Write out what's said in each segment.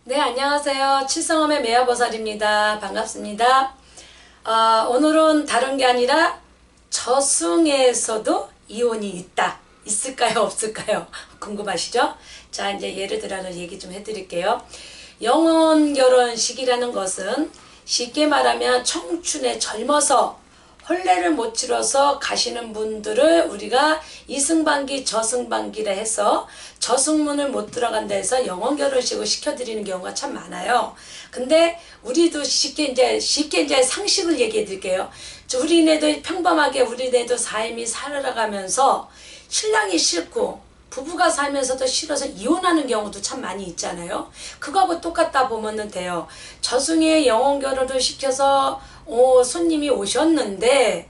네, 안녕하세요. 칠성엄의 매화보살입니다. 반갑습니다. 오늘은 다른 게 아니라 저승에서도 이혼이 있다. 있을까요? 없을까요? 궁금하시죠? 자, 이제 예를 들어서 얘기 좀 해드릴게요. 영혼 결혼식이라는 것은 쉽게 말하면 청춘에 젊어서 혼례를 못 치러서 가시는 분들을 우리가 이승반기 저승반기라 해서 저승문을 못 들어간다 해서 영혼 결혼식을 시켜드리는 경우가 참 많아요. 근데 우리도 쉽게 이제 상식을 얘기해 드릴게요. 우리네도 평범하게 우리네도 삶이 살아가면서 신랑이 싫고 부부가 살면서도 싫어서 이혼하는 경우도 참 많이 있잖아요. 그거하고 똑같다 보면 돼요. 저승에 영혼 결혼을 시켜서 손님이 오셨는데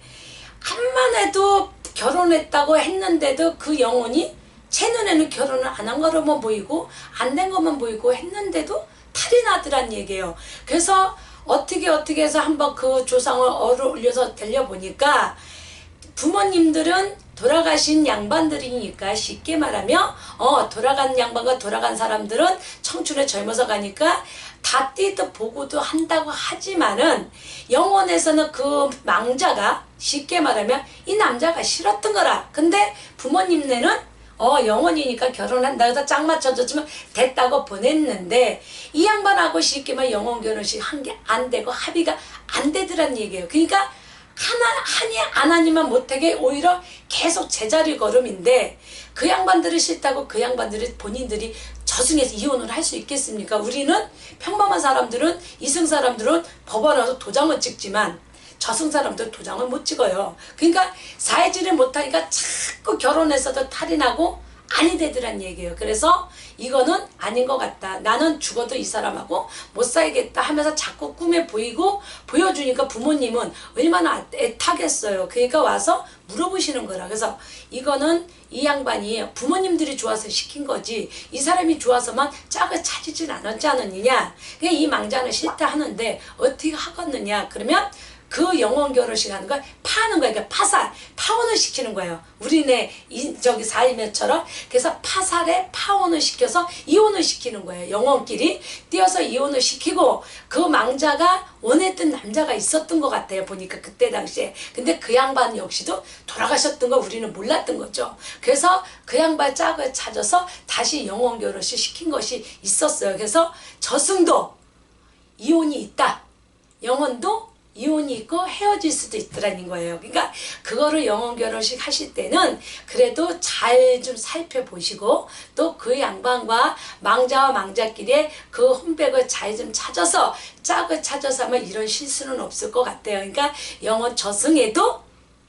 한만 해도 결혼했다고 했는데도 그 영혼이 제 눈에는 결혼을 안 한 것만 보이고 안 된 것만 보이고 했는데도 탈이 나더란 얘기예요. 그래서 어떻게 해서 한번 그 조상을 올려서 들려보니까 부모님들은 돌아가신 양반들이니까 쉽게 말하면 돌아간 양반과 돌아간 사람들은 청춘에 젊어서 가니까 다 띠도 보고도 한다고 하지만은 영혼에서는 그 망자가 쉽게 말하면 이 남자가 싫었던 거라. 근데 부모님네는 영혼이니까 결혼한다 해서 짝 맞춰줬으면 됐다고 보냈는데 이 양반하고 쉽게 말하면 영혼 결혼식 한 게 안 되고 합의가 안 되더란 얘기예요. 그러니까 하니 안 하니만 못하게 오히려 계속 제자리 걸음인데 그 양반들이 싫다고 그 양반들이 본인들이 저승에서 이혼을 할 수 있겠습니까? 우리는 평범한 사람들은 이승 사람들은 법원 와서 도장을 찍지만 저승 사람들은 도장을 못 찍어요. 그러니까 사회질을 못하니까 자꾸 결혼해서도 탈이 나고 아니 되더란 얘기예요. 그래서 이거는 아닌 것 같다. 나는 죽어도 이 사람하고 못 살겠다 하면서 자꾸 꿈에 보여주니까 부모님은 얼마나 애타겠어요. 그러니까 와서 물어보시는 거라. 그래서 이거는 이 양반이 부모님들이 좋아서 시킨 거지 이 사람이 좋아서만 짝을 찾지진 않았지 않느냐. 그냥 이 망자는 싫다 하는데 어떻게 하겠느냐. 그러면 그 영혼 결혼식 하는 걸 파는 거예요. 그러니까 파혼을 시키는 거예요. 우리네 사이면처럼. 그래서 파살에 파혼을 시켜서 이혼을 시키는 거예요. 영혼끼리 띄어서 이혼을 시키고 그 망자가 원했던 남자가 있었던 것 같아요. 보니까 그때 당시에. 근데 그 양반 역시도 돌아가셨던 거 우리는 몰랐던 거죠. 그래서 그 양반 짝을 찾아서 다시 영혼 결혼식 시킨 것이 있었어요. 그래서 저승도 이혼이 있다. 영혼도 이혼이 있고 헤어질 수도 있더라는 거예요. 그러니까 그거를 영혼 결혼식 하실 때는 그래도 잘 좀 살펴보시고 또 그 양반과 망자와 망자끼리의 그 혼백을 잘 좀 찾아서 짝을 찾아서 하면 이런 실수는 없을 것 같아요. 그러니까 영혼 저승에도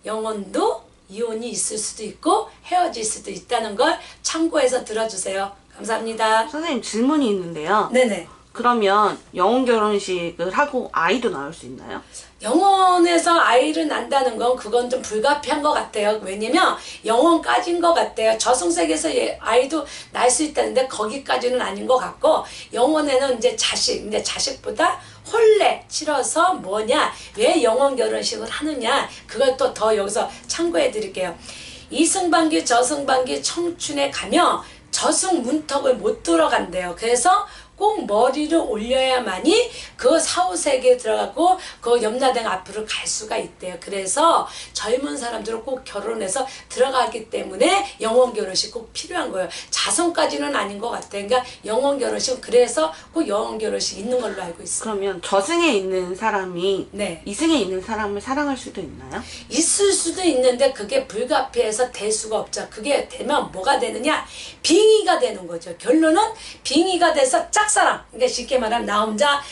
영혼도 이혼이 있을 수도 있고 헤어질 수도 있다는 걸 참고해서 들어주세요. 감사합니다. 선생님 질문이 있는데요. 네네. 그러면 영혼 결혼식을 하고 아이도 낳을 수 있나요? 영혼에서 아이를 낳는다는 건 그건 좀 불가피한 것 같아요. 왜냐면 영혼까지인 것 같아요. 저승세계에서 아이도 낳을 수 있다는데 거기까지는 아닌 것 같고 영혼에는 이제 자식보다 혼례 치러서 뭐냐 왜 영혼 결혼식을 하느냐 그걸 또 더 여기서 참고해 드릴게요. 이승반기 저승반기 청춘에 가면 저승 문턱을 못 들어간대요. 그래서 꼭 머리를 올려야만이 그 사후세계에 들어가고 그 염라대왕 앞으로 갈 수가 있대요. 그래서 젊은 사람들은 꼭 결혼해서 들어가기 때문에 영혼 결혼식 꼭 필요한 거예요. 자손까지는 아닌 것 같아요. 그러니까 영혼 결혼식은 그래서 꼭 영혼 결혼식 있는 걸로 알고 있어요. 그러면 저승에 있는 사람이 네. 이승에 있는 사람을 사랑할 수도 있나요? 있을 수도 있는데 그게 불가피해서 될 수가 없죠. 그게 되면 뭐가 되느냐? 빙의가 되는 거죠. 결론은 빙의가 돼서 짝사랑. 그러니까 쉽게 말하면 나 혼자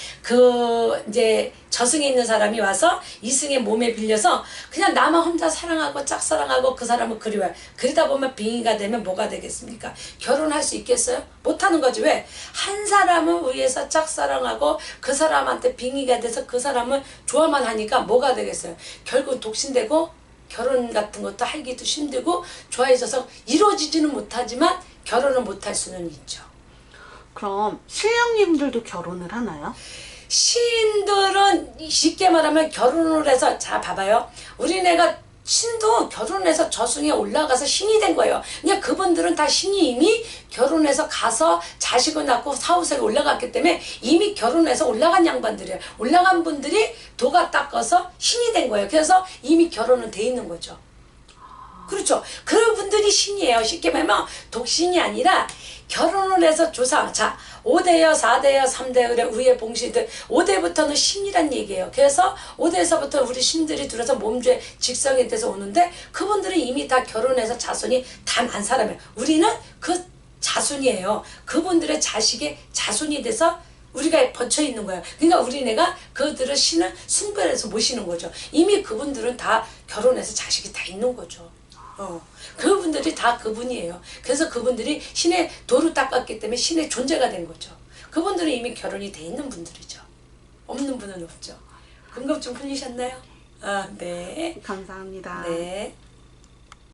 이제 저승에 있는 사람이 와서 이승의 몸에 빌려서 그냥 나만 혼자 사랑하고 짝사랑하고 그 사람을 그리워요. 그러다 보면 빙의가 되면 뭐가 되겠습니까? 결혼할 수 있겠어요? 못하는 거지. 왜? 한 사람을 위해서 짝사랑하고 그 사람한테 빙의가 돼서 그 사람을 좋아만 하니까 뭐가 되겠어요? 결국 독신되고 결혼 같은 것도 하기도 힘들고 좋아해져서 이루어지지는 못하지만 결혼을 못할 수는 있죠. 그럼 신령님들도 결혼을 하나요? 시인들은 쉽게 말하면 결혼을 해서 자 봐봐요. 우리네가 신도 결혼해서 저승에 올라가서 신이 된 거예요. 그냥 그분들은 다 신이 이미 결혼해서 가서 자식을 낳고 사후세에 올라갔기 때문에 이미 결혼해서 올라간 양반들이에요. 올라간 분들이 도가 닦아서 신이 된 거예요. 그래서 이미 결혼은 돼 있는 거죠. 그렇죠. 그런 분들이 신이에요. 쉽게 말하면 독신이 아니라 결혼을 해서 조상, 자 5대여 4대여 3대여 위에 봉시들 5대부터는 신이란 얘기예요. 그래서 5대에서부터 우리 신들이 들어서 몸주에 직성에 돼서 오는데 그분들은 이미 다 결혼해서 자손이 다 난 사람이에요. 우리는 그 자손이에요. 그분들의 자식의 자손이 돼서 우리가 버쳐 있는 거예요. 그러니까 우리네가 그들의 신을 순별해서 모시는 거죠. 이미 그분들은 다 결혼해서 자식이 다 있는 거죠. 그분들이 다 그분이에요. 그래서 그분들이 신의 도를 닦았기 때문에 신의 존재가 된 거죠. 그분들은 이미 결혼이 돼 있는 분들이죠. 없는 분은 없죠. 궁금 좀 풀리셨나요? 아, 네. 감사합니다. 네.